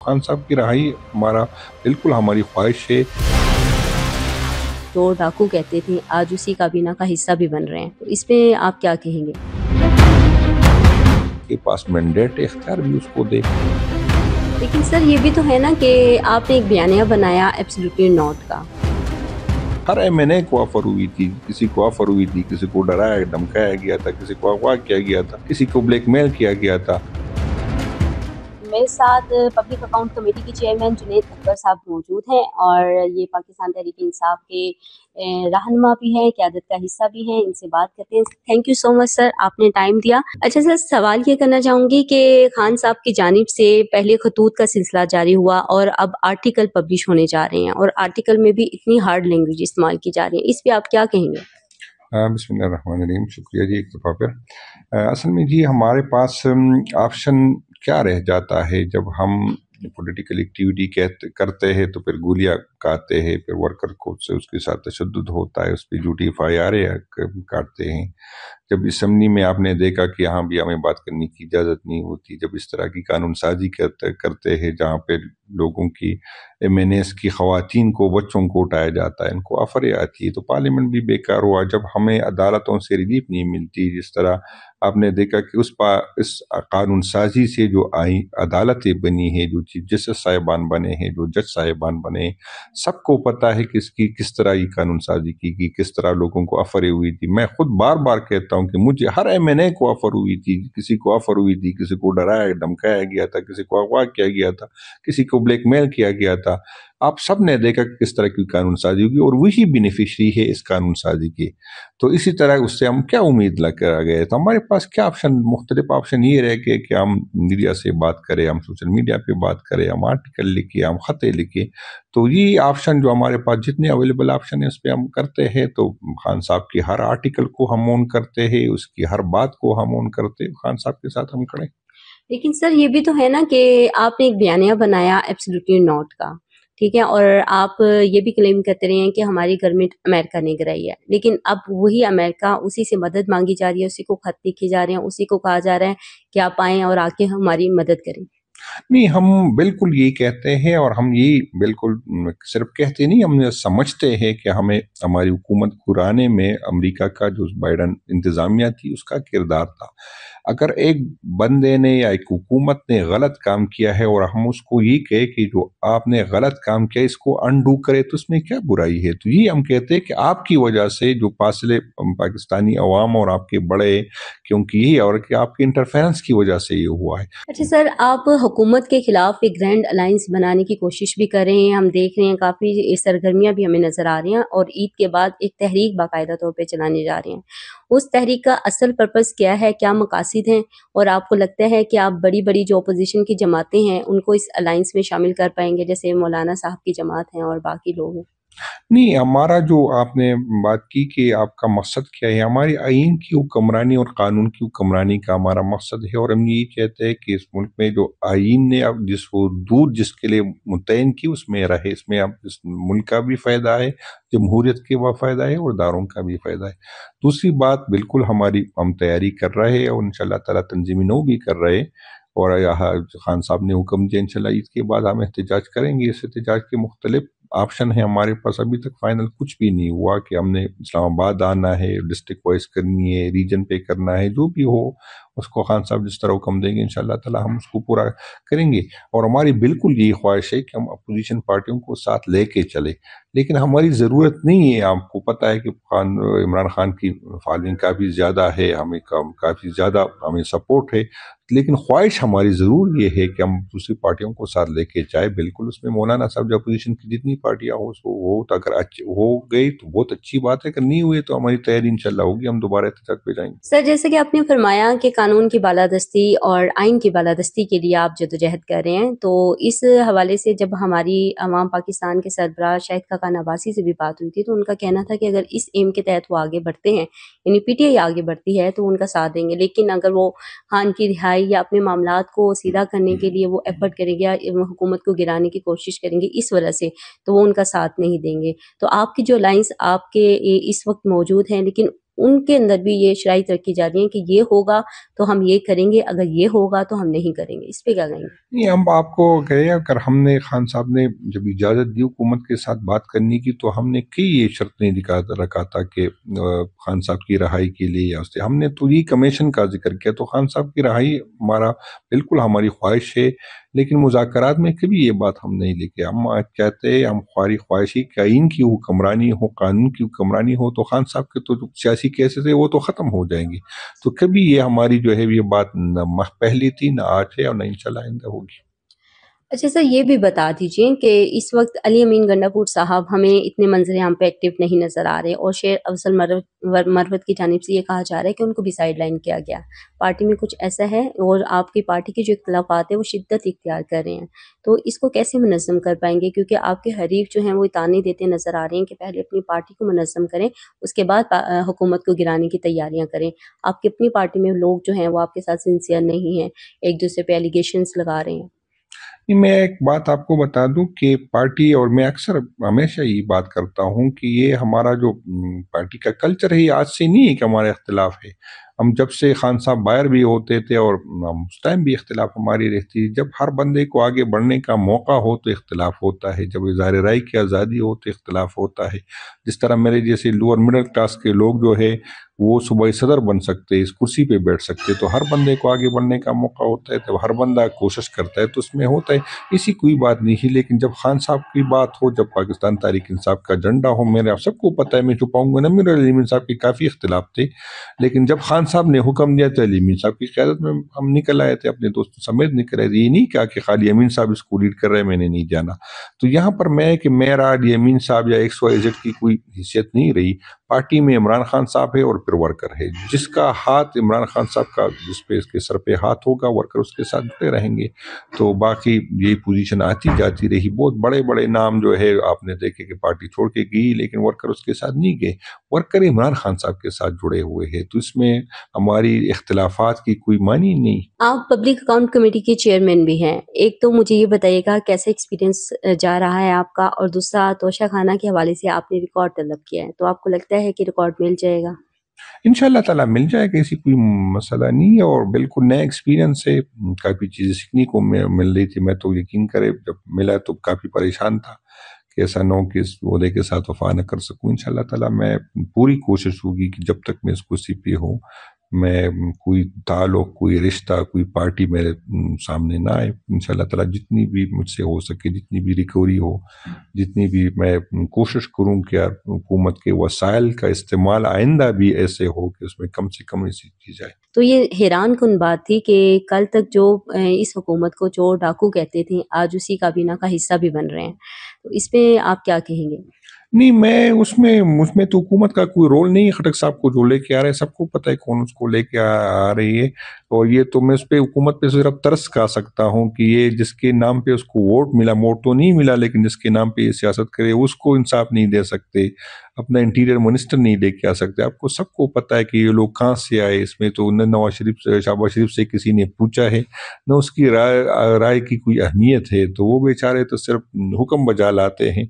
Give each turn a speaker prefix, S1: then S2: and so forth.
S1: खान साहब की रहाई हमारा बिल्कुल हमारी ख्वाहिश है।
S2: तो डाकू कहते थे, आज उसी काबीना का हिस्सा भी बन रहे हैं, तो इस पे आप क्या कहेंगे?
S1: के पास मैंडेट इख्तियार भी उसको दे।
S2: लेकिन सर ये भी तो है ना कि आपने एक बयानिया बनाया एब्सोल्युटली नॉट का।
S1: हर एमएनए को ऑफर हुई थी, किसी को ऑफर हुई थी, किसी को डराया धमकाया गया था, किसी को अगवा किया गया था, किसी को ब्लैकमेल किया गया था।
S2: मेरे साथ पब्लिक अकाउंट कमेटी के चेयरमैन जुनैद अकबर साहब मौजूद हैं और ये पाकिस्तान तहरीक इंसाफ के रहनुमा भी हैं, क़यादत का हिस्सा भी हैं। इनसे बात करते हैं। Thank you so much sir, आपने टाइम दिया। अच्छा सर, सवाल ये करना चाहूँगी कि खान साहब की जानिब से पहले खतूत का सिलसिला जारी हुआ और अब आर्टिकल पब्लिश होने जा रहे हैं और आर्टिकल में भी इतनी हार्ड लैंग्वेज इस्तेमाल की जा रही है, इस पर आप क्या कहेंगे?
S1: बिस्मिल्लाहिर्रहमानिर्रहीम, शुक्रिया जी एक दफ़ा फिर। असल में जी हमारे पास ऑप्शन क्या रह जाता है जब हम पॉलिटिकल एक्टिविटी करते हैं तो फिर गोलियां काटते हैं, फिर वर्कर को से उसके साथ तशद्दुद होता है, उस पर झूठी FIR काटते हैं। जब असम्बली में आपने देखा कि यहाँ भी हमें बात करने की इजाज़त नहीं होती, जब इस तरह की कानून साजी करते हैं जहाँ पे लोगों की MNAs की ख़वातीन को बच्चों को उठाया जाता है, इनको ऑफरें आती है, तो पार्लियामेंट भी बेकार हुआ। जब हमें अदालतों से रिलीफ नहीं मिलती, जिस तरह आपने देखा कि इस कानून साजी से जो आई अदालतें बनी है, जो चीफ जस्टिस साहिबान बने हैं, जो जज साहिबान बने, सबको पता है कि इसकी किस तरह ये कानून साजी की किस तरह लोगों को ऑफरें हुई थी। मैं खुद बार बार कहता हूँ कि मुझे हर MNA को ऑफर हुई थी, किसी को ऑफर हुई थी, किसी को डराया धमकाया गया था, किसी को अगवा किया गया था, किसी को ब्लैकमेल किया गया था। आप सब ने देखा कि किस तरह की कानून साजी होगी और वही बेनिफिशरी है इस कानून साजी के। तो इसी तरह उससे हम क्या उम्मीद लगा गए, तो हमारे पास क्या ऑप्शन, मुख्तलिफ ऑप्शन ये रह गए कि हम मीडिया से बात करें, हम सोशल मीडिया पे बात करें, हम आर्टिकल लिखे, हम खतें लिखे। तो ये ऑप्शन जो हमारे पास जितने अवेलेबल ऑप्शन है उस पर हम करते हैं। तो खान साहब की हर आर्टिकल को हम ऑन करते हैं, उसकी हर बात को हम ऑन करते हैं, खान साहब के साथ हम खड़े।
S2: लेकिन सर ये भी तो है ना कि आपने एक बयानिया बनाया एब्सोल्युटली नॉट का, ठीक है, और आप ये भी क्लेम करते रहे हैं कि हमारी गवर्नमेंट अमेरिका ने गिराई है, लेकिन अब वही अमेरिका, उसी से मदद मांगी जा रही है, उसी को खत लिखे जा रहे हैं, उसी को कहा जा रहा है कि आप आएं और आके हमारी मदद करें।
S1: नहीं, हम बिल्कुल ये कहते हैं और हम ये बिल्कुल सिर्फ कहते नहीं, हम समझते हैं कि हमें हमारी हुकूमत गिराने में अमेरिका का जो बाइडन इंतज़ामिया थी उसका किरदार था। अगर एक बंदे ने या एक हुकूमत ने गलत काम किया है और हम उसको ये कहे कि जो आपने गलत काम किया इसको अनडू करे, तो उसमें क्या बुराई है? तो ये हम कहते हैं कि आपकी वजह से जो फासले पाकिस्तानी अवाम और आपके बड़े, क्योंकि यही और कि आपके इंटरफेरेंस की वजह से ये हुआ है।
S2: अच्छा सर, आप हुकूमत के खिलाफ एक ग्रैंड अलायंस बनाने की कोशिश भी कर रहे हैं, हम देख रहे हैं काफ़ी सरगर्मियां भी हमें नज़र आ रही हैं और ईद के बाद एक तहरीक बाकायदा तौर पे चलाने जा रहे हैं। उस तहरीक का असल पर्पस क्या है, क्या मकासिद हैं, और आपको लगता है कि आप बड़ी बड़ी जो अपोजिशन की जमातें हैं उनको इस अलायंस में शामिल कर पाएंगे, जैसे मौलाना साहब की जमात हैं और बाकी लोग हैं?
S1: नहीं, हमारा जो आपने बात की कि आपका मकसद क्या है, हमारी आइन की हुक्मरानी और कानून की हुक्मरानी का हमारा मकसद है। और हम ये कहते हैं कि इस मुल्क में जो आइन ने अब जिसको दूर जिसके लिए मुतयन की उसमें रहे, इसमें अब इस मुल्क का भी फ़ायदा है, जमहूरियत के वह फ़ायदा है और दारों का भी फ़ायदा है। दूसरी बात, बिल्कुल हम तैयारी कर रहे हैं और इंशाअल्लाह ताला तंजीमी नौ भी कर रहे हैं। और यहाँ खान साहब ने हुक्म दिया इंशाअल्लाह ईद के बाद हम एहतजाज करेंगे। इस एहतजाज के मुख्तलिफ ऑप्शन है हमारे पास, अभी तक फाइनल कुछ भी नहीं हुआ कि हमने इस्लामाबाद आना है, डिस्ट्रिक्ट वाइज करनी है, रीजन पे करना है, जो भी हो उसको खान साहब जिस तरह हुक्म देंगे इंशाअल्लाह ताला हम उसको पूरा करेंगे। और हमारी बिल्कुल यही ख्वाहिश है कि हम अपोजिशन पार्टियों को साथ लेके चले, लेकिन हमारी ज़रूरत नहीं है। आपको पता है कि इमरान खान की फॉलोइंग काफ़ी ज़्यादा है, हमें काफ़ी ज़्यादा हमें सपोर्ट है, लेकिन ख्वाहिश हमारी ज़रूर ये है कि हम दूसरी पार्टियों को साथ लेके जाए। बिल्कुल उसमें मौलाना साहब जो अपोजिशन की जितनी पार्टियां हो उसको वो तो अगर हो गई तो बहुत अच्छी बात है, अगर नहीं हुई तो हमारी तैयारी इंशाल्लाह होगी, हम दोबारा एहतजाज पे जाएंगे।
S2: सर जैसे कि आपने फरमाया कि कानून की बालादस्ती और आइन की बालादस्ती के लिए आप जदोजहद कर रहे हैं, तो इस हवाले से जब हमारी अवाम पाकिस्तान के सरबराह शाहिद खाकान अब्बासी से भी बात हुई थी तो उनका कहना था कि अगर इस एम के तहत वो आगे बढ़ते हैं, यानी PTI आगे बढ़ती है, तो उनका साथ देंगे, लेकिन अगर वो खान की रिहाई या अपने मामलात को सीधा करने के लिए वो एफर्ट करेंगे या हुकूमत को गिराने की कोशिश करेंगे इस वजह से, तो वो उनका साथ नहीं देंगे। तो आपकी जो अलायंस आपके इस वक्त मौजूद हैं, लेकिन ان کے اندر بھی یہ شرائط رکھی جا رہی ہیں کہ یہ ہوگا تو ہم یہ کریں گے، اگر یہ ہوگا تو ہم نہیں کریں گے. اس پہ کیا کہیں گے؟
S1: نہیں، ہم آپ کو کہے اگر ہم نے خان صاحب نے جب اجازت دی حکومت کے ساتھ بات کرنے کی تو ہم نے کئی یہ شرط نہیں رکھا تھا کہ خان صاحب کی رہائی کے لیے یا اس سے ہم نے تو یہ کمیشن کا ذکر کیا. تو خان صاحب کی رہائی بالکل ہماری خواہش ہے، لیکن مذاکرات میں کبھی یہ بات ہم نہیں لے کے ہم کہتے ہیں ہم خواہشی کہ آئین کی حکمرانی ہو، قانون کی حکمرانی ہو، تو خان صاحب کے تو جو سیاسی کیسز ہے وہ تو ختم ہو جائیں گے. تو کبھی یہ ہماری جو ہے یہ بات نہ پہلی تھی، نہ آج ہے، اور نہ انشاءاللہ آئندہ ہوگی.
S2: اچھا سر، یہ بھی بتا دیجیے کہ اس وقت علی امین گنڈا پور صاحب ہمیں اتنے منظر عام پہ ایکٹیو نہیں نظر آ رہے، اور شیر افضل مروت کی جانب سے یہ کہا جا رہا ہے کہ ان کو بھی سائیڈ لائن کیا گیا. پارٹی میں کچھ ایسا ہے، اور آپ کی پارٹی کے جو اختلافات ہیں وہ شدت اختیار کر رہے ہیں، تو اس کو کیسے منظم کر پائیں گے؟ کیونکہ آپ کے حریف جو ہیں وہ تانے دیتے نظر آ رہے ہیں کہ پہلے اپنی پارٹی کو منظم کریں، اس کے بعد حکومت کو گرانے کی تیاریاں کریں. آپ کی اپنی پارٹی میں لوگ جو ہیں وہ آپ کے ساتھ سنسیئر نہیں ہیں، ایک دوسرے پہ ایلیگیشنز لگا رہے ہیں.
S1: میں ایک بات آپ کو بتا دوں کہ پارٹی، اور میں اکثر ہمیشہ یہ بات کرتا ہوں کہ یہ ہمارا جو پارٹی کا کلچر ہے، یہ آج سے نہیں ہے کہ ہمارا اختلاف ہے. ہم جب سے خان صاحب باہر بھی ہوتے تھے اور اس ٹائم بھی اختلاف ہماری رہتی ہے. جب ہر بندے کو آگے بڑھنے کا موقع ہو تو اختلاف ہوتا ہے، جب اظہار رائے کی آزادی ہو تو اختلاف ہوتا ہے. جس طرح میرے جیسے لوور مڈل کلاس کے لوگ جو ہے وہ صوبائی صدر بن سکتے، اس کرسی پہ بیٹھ سکتے، تو ہر بندے کو آگے بڑھنے کا موقع ہوتا ہے. تو ہر بندہ کوشش کرتا ہے تو اس میں ہوتا ہے، اسی کوئی بات نہیں ہے. لیکن جب خان صاحب کی بات ہو، جب پاکستان تحریک انصاف کا جھنڈا ہو، میرے آپ سب کو پتہ ہے، میں چھپاؤں گا نا، میرے علی امین صاحب کے کافی اختلاف تھے، لیکن جب خان صاحب نے حکم دیا تو علی امین صاحب کی قیادت میں ہم نکل آئے تھے، اپنے دوستوں سمیت نکل آئے تھے. یہ نہیں کہا کہ خالی امین صاحب اس کو لیڈ کر رہے ہیں، میں نے نہیں جانا. تو یہاں پر میں کہ میرا علی امین صاحب یا ایکس وائی زیڈ کی کوئی حیثیت نہیں رہی. پارٹی میں عمران خان صاحب ہے اور پھر ورکر ہے، جس کا ہاتھ عمران خان صاحب کا، جس پہ اس کے سر پہ ہاتھ ہوگا، ورکر اس کے ساتھ جڑے رہیں گے. تو باقی یہی پوزیشن آتی جاتی رہی. بہت بڑے بڑے نام جو ہے آپ نے دیکھے کہ پارٹی چھوڑ کے گئی، لیکن ورکر اس کے ساتھ نہیں گئے، ورکر عمران خان صاحب کے ساتھ جڑے ہوئے ہیں. تو اس میں ہماری اختلافات کی کوئی معنی نہیں.
S2: آپ پبلک اکاؤنٹ کمیٹی کے چیئرمین بھی ہیں، ایک تو مجھے یہ بتائیے گا کیسا ایکسپیرینس جا رہا ہے آپ کا، اور دوسرا توشہ خانہ کے حوالے سے آپ نے ریکارڈ طلب کیا ہے، تو آپ کو لگتا ہے کہ ریکارڈ مل جائے گا؟
S1: انشاءاللہ تعالیٰ مل جائے گا، ایسی کوئی مسئلہ نہیں ہے، اور بالکل نیا ایکسپیرینس ہے. کافی چیزیں سیکھنے کو مل رہی تھی. میں تو یقین کرے جب ملا تو کافی پریشان تھا کہ ایسا نہ ہو کہ اس عہدے کے ساتھ وفا نہ کر سکوں. انشاءاللہ تعالیٰ میں پوری کوشش ہوگی کہ جب تک میں اس کرسی پہ ہوں، میں کوئی تعلق، کوئی رشتہ، کوئی پارٹی میرے سامنے نہ آئے. انشاءاللہ تعالیٰ جتنی بھی مجھ سے ہو سکے، جتنی بھی ریکوری ہو، جتنی بھی میں کوشش کروں کہ حکومت کے وسائل کا استعمال آئندہ بھی ایسے ہو کہ اس میں کم سے کم ایسی چیز آئے.
S2: تو یہ حیران کن بات تھی کہ کل تک جو اس حکومت کو چور ڈاکو کہتے تھے، آج اسی کابینہ کا حصہ بھی بن رہے ہیں، تو اس پہ آپ کیا کہیں گے؟
S1: نہیں، میں اس میں تو حکومت کا کوئی رول نہیں ہے. خٹک صاحب کو جو لے کے آ رہے ہیں، سب کو پتہ ہے کون اس کو لے کے آ رہی ہے. اور یہ تو میں اس پہ حکومت پہ صرف ترس کھا سکتا ہوں کہ یہ جس کے نام پہ اس کو ووٹ ملا، ووٹ تو نہیں ملا، لیکن جس کے نام پہ یہ سیاست کرے اس کو انصاف نہیں دے سکتے، اپنا انٹیریئر منسٹر نہیں لے کے آ سکتے. آپ کو سب کو پتہ ہے کہ یہ لوگ کہاں سے آئے. اس میں تو نہ نواز شریف سے، شہباز شریف سے کسی نے پوچھا ہے، نہ اس کی رائے کی کوئی اہمیت ہے. تو وہ بیچارے تو صرف حکم بجا لاتے ہیں.